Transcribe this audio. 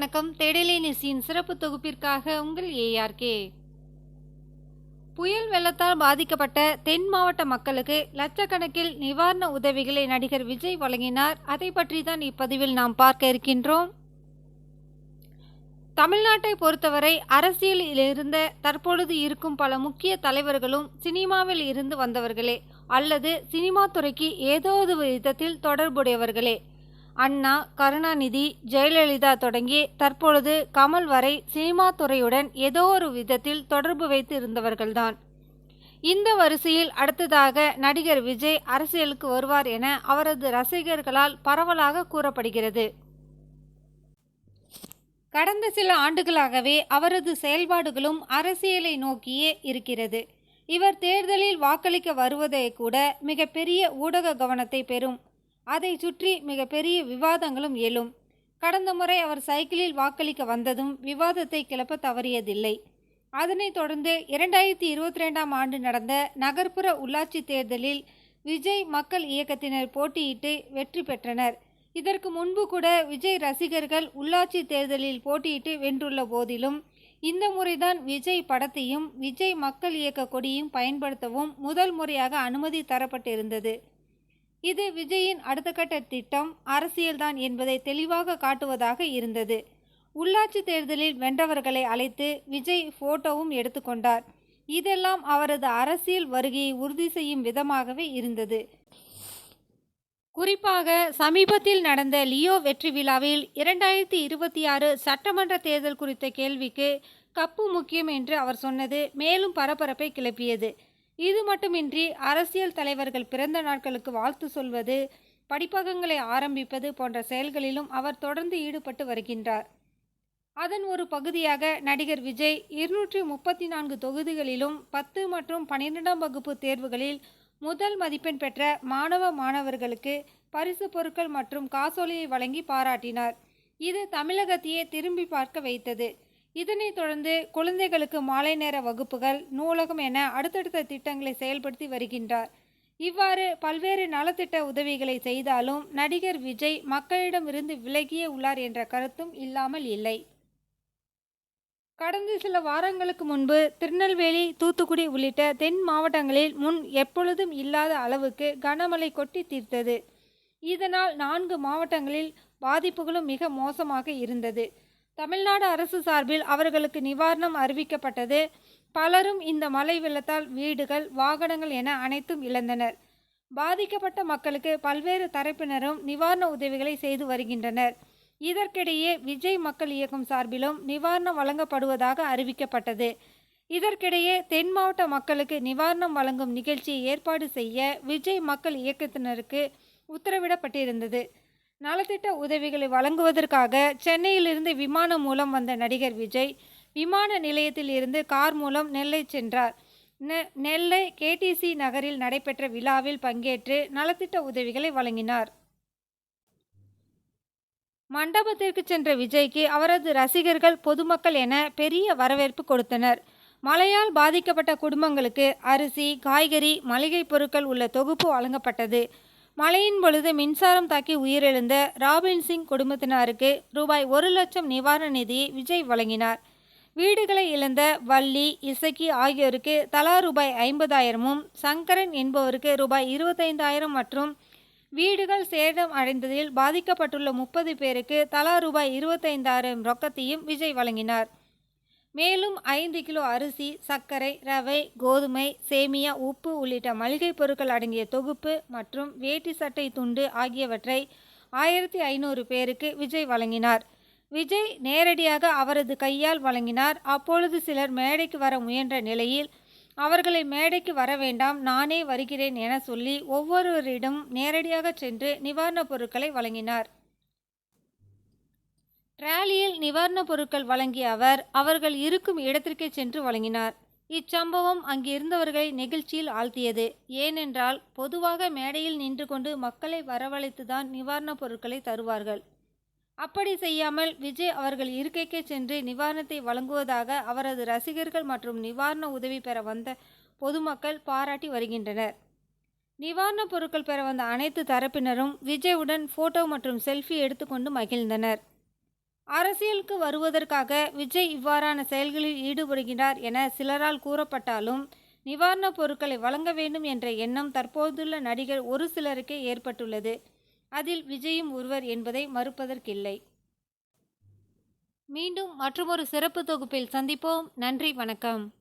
வணக்கம். தேடலை நிசியின் சிறப்பு தொகுப்பிற்காக உங்கள் ஏஆர்கே. புயல் வெள்ளத்தால் பாதிக்கப்பட்ட தென் மாவட்ட மக்களுக்கு லட்சக்கணக்கில் நிவாரண உதவிகளை நடிகர் விஜய் வழங்கினார். அதை பற்றி தான் இப்பதிவில் நாம் பார்க்க இருக்கின்றோம். தமிழ்நாட்டை பொறுத்தவரை அரசியலில் இருந்த தற்பொழுது இருக்கும் பல முக்கிய தலைவர்களும் சினிமாவில் இருந்து வந்தவர்களே அல்லது சினிமா துறைக்கு ஏதோ ஒரு விதத்தில் தொடர்புடையவர்களே. அண்ணா, கருணாநிதி, ஜெயலலிதா தொடங்கி தற்பொழுது கமல் வரை சினிமா துறையுடன் ஏதோ ஒரு விதத்தில் தொடர்பு வைத்து இருந்தவர்கள்தான். இந்த வரிசையில் அடுத்ததாக நடிகர் விஜய் அரசியலுக்கு வருவார் என அவரது ரசிகர்களால் பரவலாக கூறப்படுகிறது. கடந்த சில ஆண்டுகளாகவே அவரது செயல்பாடுகளும் அரசியலை நோக்கியே இருக்கிறது. இவர் தேர்தலில் வாக்களிக்க வருவதே கூட மிகப்பெரிய ஊடக கவனத்தை பெறும். அதை சுற்றி மிகப்பெரிய விவாதங்களும் எழும். கடந்த முறை அவர் சைக்கிளில் வாக்களிக்க வந்ததும் விவாதத்தை கிளப்ப தவறியதில்லை. அதனைத் தொடர்ந்து 2022ஆம் ஆண்டு நடந்த நகர்ப்புற உள்ளாட்சி தேர்தலில் விஜய் மக்கள் இயக்கத்தினர் போட்டியிட்டு வெற்றி பெற்றனர். இதற்கு முன்பு கூட விஜய் ரசிகர்கள் உள்ளாட்சி தேர்தலில் போட்டியிட்டு வென்றுள்ள போதிலும் இந்த முறைதான் விஜய் படத்தையும் விஜய் மக்கள் இயக்க கொடியும் பயன்படுத்தவும் முதல் முறையாக அனுமதி தரப்பட்டிருந்தது. இது விஜயின் அடுத்த கட்ட திட்டம் அரசியல்தான் என்பதை தெளிவாக காட்டுவதாக இருந்தது. உள்ளாட்சி தேர்தலில் வென்றவர்களை அழைத்து விஜய் போட்டோவும் எடுத்துக்கொண்டார். இதெல்லாம் அவரது அரசியல் வருகையை உறுதி செய்யும் விதமாகவே இருந்தது. குறிப்பாக சமீபத்தில் நடந்த லியோ வெற்றி விழாவில் 2026 சட்டமன்ற தேர்தல் குறித்த கேள்விக்கு கப்பு முக்கியம் என்று அவர் சொன்னது மேலும் பரபரப்பை கிளப்பியது. இது மட்டுமின்றி அரசியல் தலைவர்கள் பிறந்த நாட்களுக்கு வாழ்த்து சொல்வது, படிப்பகங்களை ஆரம்பிப்பது போன்ற செயல்களிலும் அவர் தொடர்ந்து ஈடுபட்டு வருகின்றார். அதன் ஒரு பகுதியாக நடிகர் விஜய் 234 தொகுதிகளிலும் 10 மற்றும் 12ஆம் வகுப்பு தேர்வுகளில் முதல் மதிப்பெண் பெற்ற மாணவர்களுக்கு பரிசு பொருட்கள் மற்றும் காசோலையை வழங்கி பாராட்டினார். இது தமிழகத்தையே திரும்பி பார்க்க வைத்தது. இதனைத் தொடர்ந்து குழந்தைகளுக்கு மாலை நேர வகுப்புகள், நூலகம் என அடுத்தடுத்த திட்டங்களை செயல்படுத்தி வருகின்றார். இவ்வாறு பல்வேறு நலத்திட்ட உதவிகளை செய்தாலும் நடிகர் விஜய் மக்களிடமிருந்து விலகியே உள்ளார் என்ற கருத்தும் இல்லாமல் இல்லை. கடந்த சில வாரங்களுக்கு முன்பு திருநெல்வேலி, தூத்துக்குடி உள்ளிட்ட தென் மாவட்டங்களில் முன் எப்பொழுதும் இல்லாத அளவுக்கு கனமழை கொட்டி தீர்த்தது. இதனால் 4 மாவட்டங்களில் பாதிப்புகளும் மிக மோசமாக இருந்தது. தமிழ்நாடு அரசு சார்பில் அவர்களுக்கு நிவாரணம் அறிவிக்கப்பட்டது. பலரும் இந்த மழை வெள்ளத்தால் வீடுகள், வாகனங்கள் என அனைத்தும் இழந்தனர். பாதிக்கப்பட்ட மக்களுக்கு பல்வேறு தரப்பினரும் நிவாரண உதவிகளை செய்து வருகின்றனர். இதற்கிடையே விஜய் மக்கள் இயக்கம் சார்பிலும் நிவாரணம் வழங்கப்படுவதாக அறிவிக்கப்பட்டது. இதற்கிடையே தென் மாவட்ட மக்களுக்கு நிவாரணம் வழங்கும் நிகழ்ச்சியை ஏற்பாடு செய்ய விஜய் மக்கள் இயக்கத்தினருக்கு உத்தரவிடப்பட்டிருந்தது. நலத்திட்ட உதவிகளை வழங்குவதற்காக சென்னையிலிருந்து விமானம் மூலம் வந்த நடிகர் விஜய் விமான நிலையத்தில் இருந்து கார் மூலம் நெல்லை சென்றார். நெல்லை KTC நகரில் நடைபெற்ற விழாவில் பங்கேற்று நலத்திட்ட உதவிகளை வழங்கினார். மண்டபத்திற்கு சென்ற விஜய்க்கு அவரது ரசிகர்கள், பொதுமக்கள் என பெரிய வரவேற்பு கொடுத்தனர். மழையால் பாதிக்கப்பட்ட குடும்பங்களுக்கு அரிசி, காய்கறி, மளிகை பொருட்கள் உள்ள தொகுப்பு வழங்கப்பட்டது. மழையின் பொழுது மின்சாரம் தாக்கி உயிரிழந்த ராபின் சிங் குடும்பத்தினருக்கு ரூபாய் 1 லட்சம் நிவாரண நிதியை விஜய் வழங்கினார். வீடுகளை இழந்த வள்ளி, இசக்கி ஆகியோருக்கு தலா ரூபாய் 50,000மும், சங்கரன் என்பவருக்கு ரூபாய் 25,000 மற்றும் வீடுகள் சேதம் அடைந்ததில் பாதிக்கப்பட்டுள்ள 30 பேருக்கு தலா ரூபாய் 25,000 ரொக்கத்தையும் விஜய் வழங்கினார். மேலும் 5 கிலோ அரிசி, சர்க்கரை, ரவை, கோதுமை, சேமியா, உப்பு உள்ளிட்ட மளிகை பொருட்கள் அடங்கிய தொகுப்பு மற்றும் வேட்டி சட்டை துண்டு ஆகியவற்றை 1500 பேருக்கு விஜய் வழங்கினார். விஜய் நேரடியாக அவரது கையால் வழங்கினார். அப்பொழுது சிலர் மேடைக்கு வர முயன்ற நிலையில் அவர்களை மேடைக்கு வர வேண்டாம், நானே வருகிறேன் என சொல்லி ஒவ்வொருவரிடம் நேரடியாக சென்று நிவாரணப் பொருட்களை வழங்கினார். ராலியில் நிவாரணப் பொருட்கள் வழங்கிய அவர் அவர்கள் இருக்கும் இடத்திற்கே சென்று வழங்கினார். இச்சம்பவம் அங்கிருந்தவர்களை நெகிழ்ச்சியில் ஆழ்த்தியது. ஏனென்றால் பொதுவாக மேடையில் நின்று கொண்டு மக்களை வரவழைத்துதான் நிவாரணப் பொருட்களை தருவார்கள். அப்படி செய்யாமல் விஜய் அவர்கள் இருக்கைக்கே சென்று நிவாரணத்தை வழங்குவதாக அவரது ரசிகர்கள் மற்றும் நிவாரண உதவி பெற வந்த பொதுமக்கள் பாராட்டி வருகின்றனர். நிவாரணப் பொருட்கள் பெற வந்த அனைத்து தரப்பினரும் விஜயுடன் போட்டோ மற்றும் செல்ஃபி எடுத்துக்கொண்டு மகிழ்ந்தனர். அரசியலுக்கு வருவதற்காக விஜய் இவ்வாறான செயல்களில் ஈடுபடுகிறார் என சிலரால் கூறப்பட்டாலும், நிவாரணப் பொருட்களை வழங்க வேண்டும் என்ற எண்ணம் தற்போதுள்ள நடிகர் ஒரு சிலருக்கே ஏற்பட்டுள்ளது. அதில் விஜயும் ஒருவர் என்பதை மறுப்பதற்கில்லை. மீண்டும் மற்றுமொரு சிறப்பு தொகுப்பில் சந்திப்போம். நன்றி, வணக்கம்.